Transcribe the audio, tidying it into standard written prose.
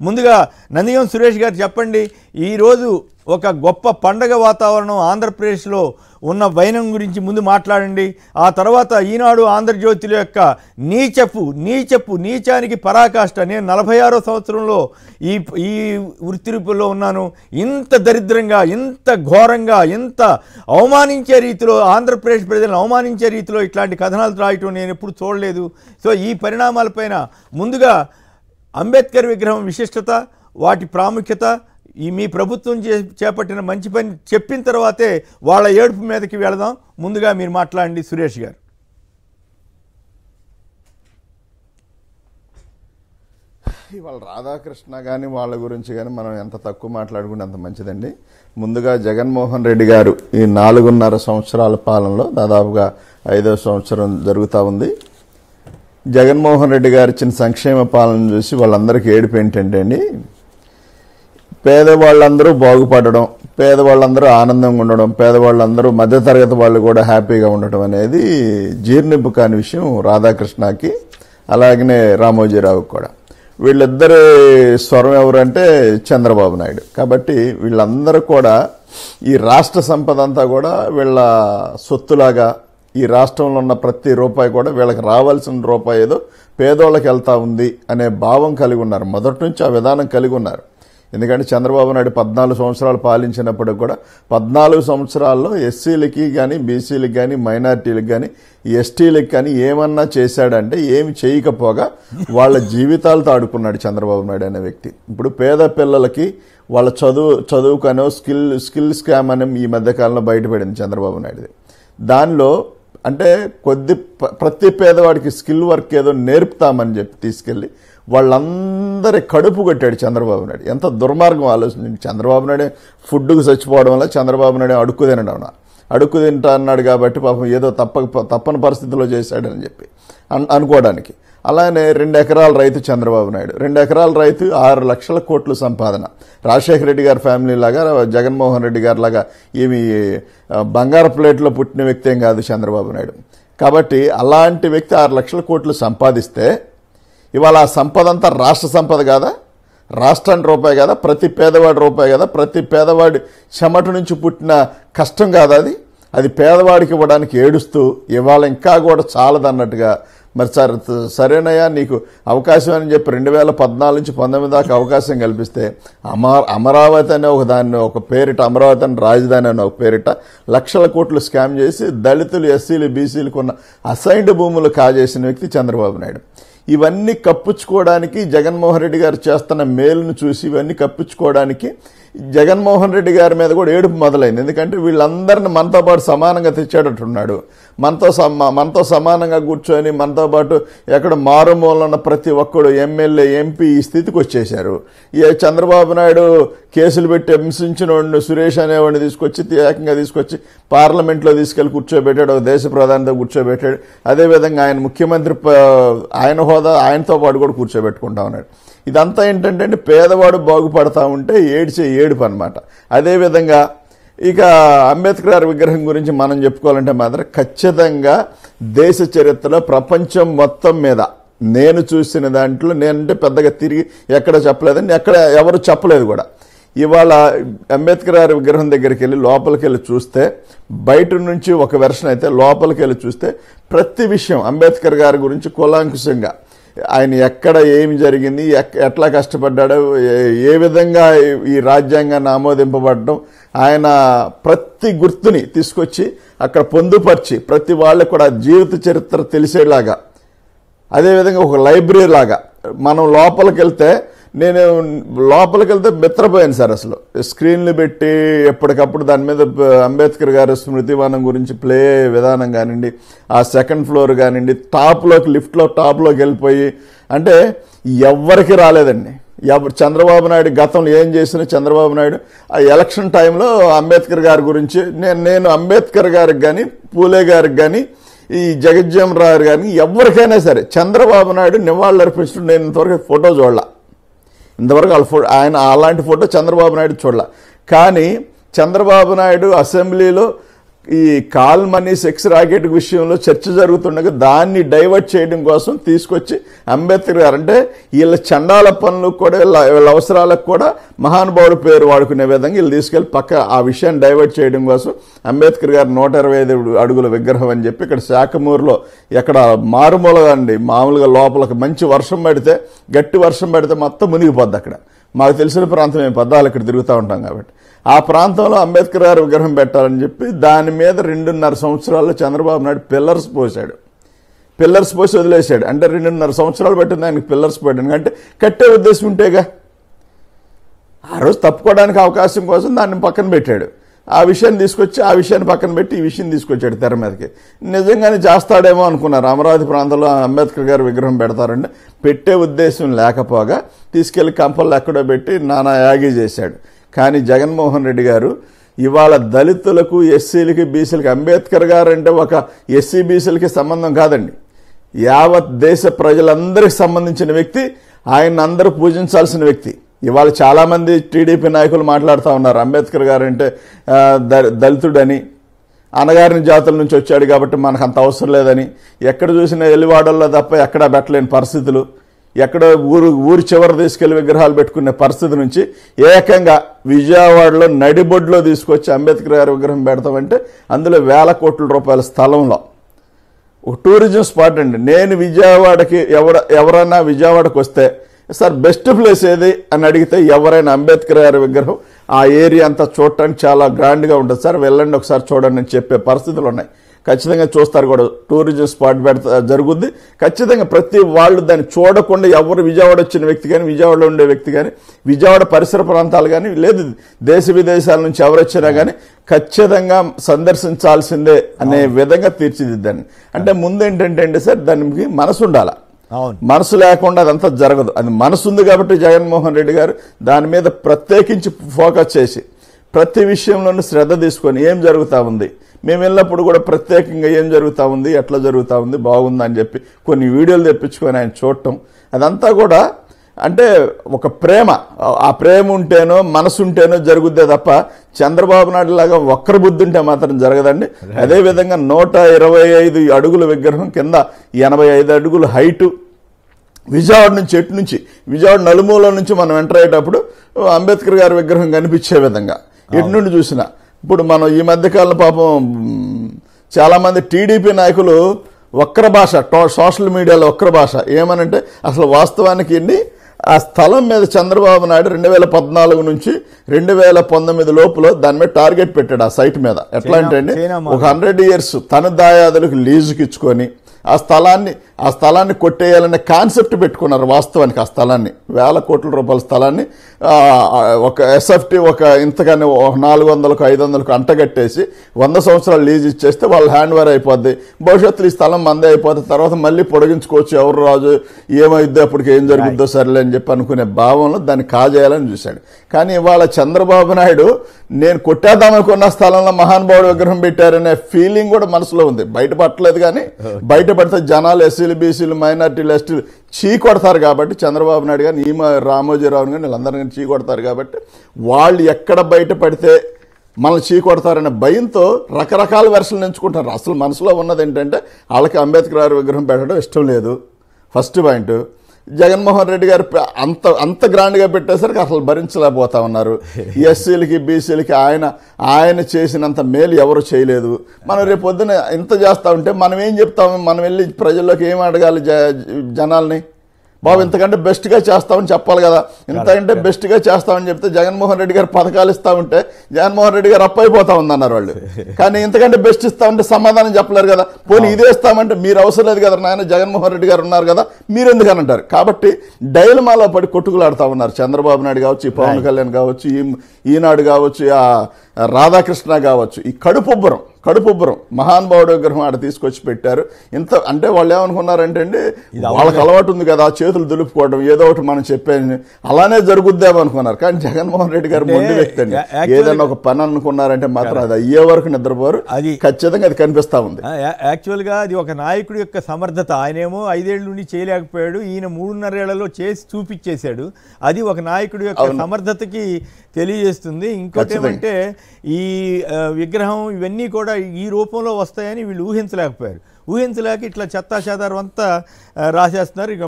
ముందుగా నందిగం సురేష్ గారు చెప్పండి, ఈరోజు ఒక గొప్ప పండగ వాతావరణం ఆంధ్రప్రదేశ్లో ఉన్న వైనం గురించి ముందు మాట్లాడండి. ఆ తర్వాత ఈనాడు ఆంధ్రజ్యోతిల యొక్క నీచానికి పరాకాష్ట. నేను 46వ సంవత్సరంలో ఈ వృత్తిరూపంలో ఉన్నాను. ఇంత దరిద్రంగా, ఇంత ఘోరంగా, ఇంత అవమానించే రీతిలో, ఆంధ్రప్రదేశ్ ప్రజలను అవమానించే రీతిలో ఇట్లాంటి కథనాలు రాయటం నేను ఎప్పుడు చూడలేదు. సో ఈ పరిణామాలపైన ముందుగా అంబేద్కర్ విగ్రహం విశిష్టత, వాటి ప్రాముఖ్యత, మీ ప్రభుత్వం చేపట్టిన మంచి పని చెప్పిన తర్వాతే వాళ్ళ ఏడుపు మీదకి వెళదాం. ముందుగా మీరు మాట్లాడండి సురేష్ గారు. ఇవాళ రాధాకృష్ణ కానీ వాళ్ళ గురించి కానీ మనం ఎంత తక్కువ మాట్లాడుకుంటే అంత మంచిదండి. ముందుగా జగన్మోహన్ రెడ్డి గారు ఈ 4.5 సంవత్సరాల పాలనలో దాదాపుగా 5వ సంవత్సరం జరుగుతూ ఉంది. జగన్మోహన్ రెడ్డి గారు ఇచ్చిన సంక్షేమ పాలన చూసి వాళ్ళందరికీ ఏడుపు ఏంటంటే అండి, పేదవాళ్ళందరూ బాగుపడడం, పేదవాళ్ళందరూ ఆనందంగా ఉండడం, పేదవాళ్ళందరూ మధ్యతరగతి వాళ్ళు కూడా హ్యాపీగా ఉండటం అనేది జీర్ణింపు కాని విషయం రాధాకృష్ణకి, అలాగనే రామోజీరావుకి కూడా. వీళ్ళిద్దరి స్వరం ఎవరంటే చంద్రబాబు నాయుడు. కాబట్టి వీళ్ళందరూ కూడా ఈ రాష్ట్ర సంపద అంతా కూడా వీళ్ళ సొత్తులాగా, ఈ రాష్ట్రంలో ఉన్న ప్రతి రూపాయి కూడా వీళ్ళకి రావాల్సిన రూపాయి ఏదో పేదోళ్ళకి వెళ్తా ఉంది అనే భావం కలిగి ఉన్నారు. మొదటి నుంచి ఆ విధానం కలిగి ఉన్నారు. ఎందుకంటే చంద్రబాబు నాయుడు 14 సంవత్సరాలు పాలించినప్పటికి కూడా 14 సంవత్సరాల్లో ఎస్సీలకి కానీ, బీసీలకు కానీ, మైనార్టీలకు కానీ, ఎస్టీలకు కానీ ఏమన్నా చేశాడంటే ఏమి చేయకపోగా వాళ్ళ జీవితాలతో ఆడుకున్నాడు చంద్రబాబు నాయుడు అనే వ్యక్తి. ఇప్పుడు పేద పిల్లలకి వాళ్ళ చదువుకనో స్కిల్ స్కామ్ అనే ఈ మధ్యకాలంలో బయటపడింది చంద్రబాబు నాయుడు. దానిలో అంటే ప్రతి పేదవాడికి స్కిల్ వర్క్ ఏదో నేర్పుతామని చెప్పి తీసుకెళ్లి వాళ్ళందరి కడుపు కొట్టాడు చంద్రబాబు నాయుడు. ఎంత దుర్మార్గం ఆలోచించండి. చంద్రబాబు నాయుడు ఫుడ్కు చచ్చిపోవడం వల్ల చంద్రబాబు నాయుడు అడుక్కు తింటా అన్నాడు కాబట్టి పాపం ఏదో తప్పని పరిస్థితిలో చేశాడని చెప్పి అనుకోవడానికి. అలానే 2 ఎకరాల రైతు చంద్రబాబు నాయుడు, 2 ఎకరాల రైతు 6 లక్షల కోట్ల సంపాదన. రాజశేఖర రెడ్డి గారి ఫ్యామిలీ లాగా, జగన్మోహన్ రెడ్డి గారి లాగా ఏమి బంగారు ప్లేట్లో పుట్టిన వ్యక్తి ఏం కాదు చంద్రబాబు నాయుడు. కాబట్టి అలాంటి వ్యక్తి 6 లక్షల కోట్లు సంపాదిస్తే ఇవాళ ఆ సంపద అంతా రాష్ట్ర సంపద కాదా? రాష్ట్రానికి రూపాయి కదా, ప్రతి పేదవాడి రూపాయి కదా, ప్రతి పేదవాడి చెమట నుంచి పుట్టిన కష్టం కాదా అది పేదవాడికి ఇవ్వడానికి ఏడుస్తూ ఇవాళ ఇంకా కూడా చాలదన్నట్టుగా. మరి సరేనయ్యా నీకు అవకాశం అని చెప్పి 2014 నుంచి 19 దాకా అవకాశం కల్పిస్తే అమరావతి అనే ఒక పేరిట, అమరావతి అని రాజధాని అనే ఒక పేరిట లక్షల కోట్లు స్కామ్ చేసి దళితులు, ఎస్సీలు, బీసీలకు ఉన్న అసైన్డ్ భూములు కాజేసిన వ్యక్తి చంద్రబాబు నాయుడు. ఇవన్నీ కప్పించుకోవడానికి జగన్మోహన్ రెడ్డి గారు చేస్తున్న మేలును చూసి ఇవన్నీ కప్పించుకోవడానికి జగన్మోహన్ రెడ్డి గారి మీద కూడా ఏడుపు మొదలైంది. ఎందుకంటే వీళ్ళందరినీ మనతో పాటు సమానంగా తెచ్చేటట్టున్నాడు. మనతో సమానంగా కూర్చొని మనతో పాటు ఎక్కడ మారుమూలన ఉన్న ప్రతి ఒక్కడు ఎమ్మెల్యే, ఎంపీ ఈ స్థితికి వచ్చేశారు. చంద్రబాబు నాయుడు కేసులు పెట్టి హింసించిన సురేష్ అనేవాడిని ఏకంగా తీసుకొచ్చి పార్లమెంట్లో తీసుకెళ్లి కూర్చోబెట్టాడు, ఒక దేశ ప్రధానితో కూర్చోబెట్టాడు. అదేవిధంగా ఆయన ముఖ్యమంత్రి, ఆయన హోదా ఆయనతో పాటు కూడా కూర్చోబెట్టుకుంటా ఉన్నాడు. ఇదంతా ఏంటంటే పేదవాడు బాగుపడతా ఉంటే ఏడుపు అనమాట. అదేవిధంగా ఇక అంబేద్కర్ గారి విగ్రహం గురించి మనం చెప్పుకోవాలంటే మాత్రం ఖచ్చితంగా దేశ చరిత్రలో ప్రపంచం మొత్తం మీద నేను చూసిన దాంట్లో, నేనంటే పెద్దగా తిరిగి ఎక్కడ చెప్పలేదండి, ఎక్కడ ఎవరు చెప్పలేదు కూడా. ఇవాళ అంబేద్కర్ గారి విగ్రహం దగ్గరికి వెళ్ళి లోపలికి వెళ్ళి చూస్తే, బయట నుంచి ఒక వెర్షన్ అయితే లోపలికి వెళ్ళి చూస్తే ప్రతి విషయం అంబేద్కర్ గారి గురించి కూలంకుషంగా, ఆయన ఎక్కడ ఏమి జరిగింది, ఎట్లా కష్టపడ్డాడు, ఏ విధంగా ఈ రాజ్యాంగాన్ని ఆమోదింపబడడం, ఆయన ప్రతి గుర్తుని తీసుకొచ్చి అక్కడ పొందుపరిచి ప్రతి వాళ్ళకు కూడా జీవిత చరిత్ర తెలిసేలాగా, అదేవిధంగా ఒక లైబ్రరీ లాగా మనం లోపలికి వెళ్తే, నేను లోపలికి వెళ్తే మిత్రపోయాను సార్. అసలు స్క్రీన్లు పెట్టి ఎప్పటికప్పుడు దాని మీద అంబేద్కర్ గారి స్మృతివనం గురించి ప్లే విధానం కానివ్వండి, ఆ సెకండ్ ఫ్లోర్ కానివ్వండి, లిఫ్ట్లో టాప్లోకి వెళ్ళిపోయి, అంటే ఎవ్వరికి రాలేదండి. చంద్రబాబు నాయుడు గతంలో ఏం చేసిన చంద్రబాబు నాయుడు ఆ ఎలక్షన్ టైంలో అంబేద్కర్ గారి గురించి నేను అంబేద్కర్ గారికి కానీ, పూలే గారికి కానీ, ఈ జగజ్జీవనరావు గారిని ఎవరికైనా సరే చంద్రబాబు నాయుడు నివాళులు అర్పించడం నేను ఇంతవరకు ఫోటో చూడలా. ఇంతవరకు ఆయన అలాంటి ఫోటో చంద్రబాబు నాయుడు చూడలా. కానీ చంద్రబాబు నాయుడు అసెంబ్లీలో ఈ కాల్ మనీ సెక్స్ రాకెట్ విషయంలో చర్చ జరుగుతుండగా దాన్ని డైవర్ట్ చేయడం కోసం తీసుకొచ్చి అంబేద్కర్ గారు అంటే వీళ్ళ చండాల పనులు కూడా వీళ్ళ అవసరాలకు కూడా మహానుభావుడు పేరు వాడుకునే విధంగా వీళ్ళు తీసుకెళ్లి పక్క ఆ విషయాన్ని డైవర్ట్ చేయడం కోసం అంబేద్కర్ గారు 125 అడుగుల విగ్రహం అని చెప్పి ఇక్కడ శాఖమూరులో ఎక్కడ మారుమూలగా అండి మామూలుగా లోపలికి మంచి వర్షం పడితే గట్టి వర్షం పడితే మొత్తం మునిగిపోద్ది అక్కడ మాకు తెలిసిన ప్రాంతం మేము పద్దాలు ఇక్కడ తిరుగుతూ ఉంటాం కాబట్టి ఆ ప్రాంతంలో అంబేద్కర్ గారు విగ్రహం పెట్టాలని చెప్పి దాని మీద 2.5 సంవత్సరాల్లో చంద్రబాబు నాయుడు పిల్లర్స్ పోసి వదిలేశాడు. అంటే 2.5 సంవత్సరాలు పెట్టింది ఆయనకి పిల్లర్స్ పెట్టాను అంటే కట్టే ఉద్దేశం ఉంటేగా ఆ రోజు తప్పుకోవడానికి అవకాశం కోసం దాన్ని పక్కన పెట్టాడు. ఆ విషయాన్ని తీసుకొచ్చి ఆ విషయాన్ని పక్కన పెట్టి ఈ విషయం తీసుకొచ్చాడు తెర మీదకి. నిజంగానే చేస్తాడేమో అనుకున్నారు. అమరావతి ప్రాంతంలో అంబేద్కర్ గారు విగ్రహం పెడతారంటే పెట్టే ఉద్దేశం లేకపోగా తీసుకెళ్లి కంపల్లో ఎక్కడో పెట్టి నానా యాగి చేశాడు. కానీ జగన్మోహన్ రెడ్డి గారు ఇవాళ దళితులకు ఎస్సీలకి బీసీలకి అంబేద్కర్ గారు అంటే ఒక ఎస్సీ బీసీలకి సంబంధం కాదండి, యావత్ దేశ ప్రజలందరికి సంబంధించిన వ్యక్తి, ఆయన అందరూ పూజించాల్సిన వ్యక్తి. ఇవాళ చాలామంది టీడీపీ నాయకులు మాట్లాడుతూ ఉన్నారు అంబేద్కర్ గారు అంటే దళితుడని, అనగారిన జాతుల నుంచి వచ్చాడు కాబట్టి మనకు అంత అవసరం లేదని, ఎక్కడ చూసినా ఎల్లివాడల్లో తప్ప ఎక్కడా పెట్టలేని పరిస్థితులు, ఎక్కడో ఊరు చివర తీసుకెళ్లి విగ్రహాలు పెట్టుకునే పరిస్థితి నుంచి ఏకంగా విజయవాడలో నడిబొడ్లో తీసుకొచ్చి అంబేద్కర్ గారి విగ్రహం పెడతామంటే అందులో వేల కోట్ల రూపాయల స్థలంలో ఒక టూరిజం స్పాట్ అండి. నేను విజయవాడకి ఎవరైనా విజయవాడకు వస్తే సార్ బెస్ట్ ప్లేస్ ఏది అని అడిగితే ఎవరైనా అంబేద్కర్ గారి విగ్రహం ఆ ఏరియా అంతా చూడటానికి చాలా గ్రాండ్గా ఉంటుంది సార్, వెళ్ళండి ఒకసారి చూడండి అని చెప్పే పరిస్థితులు ఉన్నాయి. ఖచ్చితంగా చూస్తారు కూడా, టూరిజం స్పాట్ జరుగుద్ది. ఖచ్చితంగా ప్రతి వాళ్ళు దాన్ని చూడకుండా ఎవరు విజయవాడ వచ్చిన వ్యక్తి కానీ, విజయవాడలో ఉండే వ్యక్తి కానీ, విజయవాడ పరిసర ప్రాంతాలు కానీ, లేదు దేశ విదేశాల నుంచి ఎవరు వచ్చినా కానీ ఖచ్చితంగా సందర్శించాల్సిందే అనే విధంగా తీర్చిదిద్దాన్ని. అంటే ముందు ఏంటంటే అండి సార్ దానికి మనసు ఉండాలి, మనసు లేకుండా అదంతా జరగదు. అది మనసు ఉంది కాబట్టి జగన్మోహన్ రెడ్డి గారు దాని మీద ప్రత్యేకించి ఫోకస్ చేసి ప్రతి విషయంలోనూ శ్రద్ధ తీసుకొని ఏం జరుగుతూ ఉంది, మేము వెళ్ళినప్పుడు కూడా ప్రత్యేకంగా ఏం జరుగుతూ ఉంది, ఎట్లా జరుగుతూ ఉంది, బాగుందని చెప్పి కొన్ని వీడియోలు తెప్పించుకొని ఆయన చూడటం, అదంతా కూడా అంటే ఒక ప్రేమ. ఆ ప్రేమ ఉంటేనో మనసు ఉంటేనో జరుగుద్దే తప్ప చంద్రబాబు నాయుడు లాగా ఒక్కరి బుద్ధి ఉంటే మాత్రం జరగదండి. అదేవిధంగా 125 అడుగుల విగ్రహం కింద 85 అడుగుల హైటు, విజయవాడ నుంచి ఎటు నుంచి విజయవాడ నలుమూల నుంచి మనం ఎంటర్ అయ్యేటప్పుడు అంబేద్కర్ గారి విగ్రహం కనిపించే విధంగా ఎటు నుండి చూసినా. ఇప్పుడు మనం ఈ మధ్యకాలంలో పాపం చాలామంది టీడీపీ నాయకులు వక్ర భాష, సోషల్ మీడియాలో వక్ర భాష ఏమనంటే అసలు వాస్తవానికి ఆ స్థలం మీద చంద్రబాబు నాయుడు 2014 నుంచి 2019 లోపల దాని మీద టార్గెట్ పెట్టాడు. ఆ సైట్ మీద ఎట్లా అంటే అండి ఒక 100 years తన దాయాదులకు లీజుకి ఇచ్చుకొని ఆ స్థలాన్ని కొట్టేయాలనే కాన్సెప్ట్ పెట్టుకున్నారు. వాస్తవానికి ఆ స్థలాన్ని వేల కోట్ల రూపాయల స్థలాన్ని ఒక ఎస్ఎఫ్టీ ఒక ఇంతగానే 400కు 500కు అంటగట్టేసి 100 సంవత్సరాలు లీజ్ ఇచ్చేస్తే వాళ్ళు హ్యాండ్ ఓవర్ అయిపోద్ది, భవిష్యత్తులో ఈ స్థలం మందే అయిపోతుంది, తర్వాత మళ్ళీ పొడిగించుకోవచ్చు, ఎవరు రాజు ఏమైద్దో అప్పటికి ఏం జరుగుద్దో సరేలే అని చెప్పి అనుకునే భావంలో దాన్ని కాజేయాలని చూశాడు. కానీ ఇవాళ చంద్రబాబు నాయుడు నేను కొట్టేద్దామనుకున్న స్థలంలో మహానుభావుడు విగ్రహం పెట్టారనే ఫీలింగ్ కూడా మనసులో ఉంది. బయటపడలేదు, కానీ బయటపడితే జనాలు ఎస్సీలు బీసీలు మైనార్టీలు ఎస్టీలు చీ కొడతారు కాబట్టి చంద్రబాబు నాయుడు గారిని ఈ రామోజీరావు గారిని వీళ్ళందరినీ చీ కొడతారు కాబట్టి వాళ్ళు ఎక్కడ బయటపడితే మనల్ని చీ కొడతారనే భయంతో రకరకాల వెర్షన్లు ఎంచుకుంటారు. అసలు మనసులో ఉన్నది ఏంటంటే వాళ్ళకి అంబేద్కర్ గారి విగ్రహం పెట్టడం ఇష్టం లేదు. First point. జగన్మోహన్ రెడ్డి గారు అంత గ్రాండ్గా పెట్టేసరికి అసలు భరించలేకపోతా ఉన్నారు. ఎస్సీలకి బీసీలకి ఆయన చేసినంత మేలు ఎవరు చేయలేదు. మనం రేపు పొద్దున ఇంత చేస్తా ఉంటే మనం ఏం చెప్తాము, మనం వెళ్ళి ప్రజల్లోకి ఏం అడగాలి జనాల్ని, బాబు ఇంతకంటే బెస్ట్గా చేస్తామని చెప్పాలి కదా. ఇంతకంటే బెస్ట్గా చేస్తామని చెప్తే జగన్మోహన్ రెడ్డి గారు పథకాలు ఇస్తా ఉంటే జగన్మోహన్ రెడ్డి గారు అప్పైపోతా ఉందన్నారు వాళ్ళు. కానీ ఇంతకంటే బెస్ట్ ఇస్తామంటే సమాధానం చెప్పలేరు కదా. పోనీ ఇదే ఇస్తామంటే మీరు అవసరం లేదు కదా నాయన, జగన్మోహన్ రెడ్డి గారు ఉన్నారు కదా మీరు ఎందుకని అంటారు. కాబట్టి డైలమాలో పడి కొట్టుకులాడుతూ ఉన్నారు చంద్రబాబు నాయుడు కావచ్చు, ఈ పవన్ కళ్యాణ్ కావచ్చు, ఈనాడు కావచ్చు, ఆ రాధాకృష్ణ కావచ్చు. ఈ కడుపుబ్బరం మహానుభావుడు విగ్రహం ఆడ తీసుకొచ్చి పెట్టారు. ఇంత అంటే వాళ్ళు ఏమనుకున్నారంటే అండి వాళ్ళకి అలవాటు ఉంది కదా చేతులు దులుపుకోవడం, ఏదో ఒకటి మనం చెప్పేది అలానే జరుగుద్దేమో అనుకున్నారు. కానీ జగన్మోహన్ రెడ్డి గారు మొండి వ్యక్తి అండి. ఏదైనా ఒక పని అనుకున్నారంటే మాత్రం అది అయ్యే వరకు నిద్రపోరు. అది ఖచ్చితంగా అది కనిపిస్తా ఉంది. యాక్చువల్గా అది ఒక నాయకుడి యొక్క సమర్థత. ఆయనేమో 5 ఏళ్ళ నుండి చేయలేకపోయాడు, ఈయన 3.5 ఏళ్లలో చేసి చూపించేశాడు. అది ఒక నాయకుడి యొక్క సమర్థతకి తెలియజేస్తుంది. ఇంకోటి ఏమంటే ఈ విగ్రహం ఇవన్నీ కూడా కూడా ఈ రూపంలో వస్తాయని వీళ్ళు ఊహించలేకపోయారు. ఊహించలేక ఇట్లా చెత్తా చెదారం అంతా రాసేస్తున్నారు. ఇక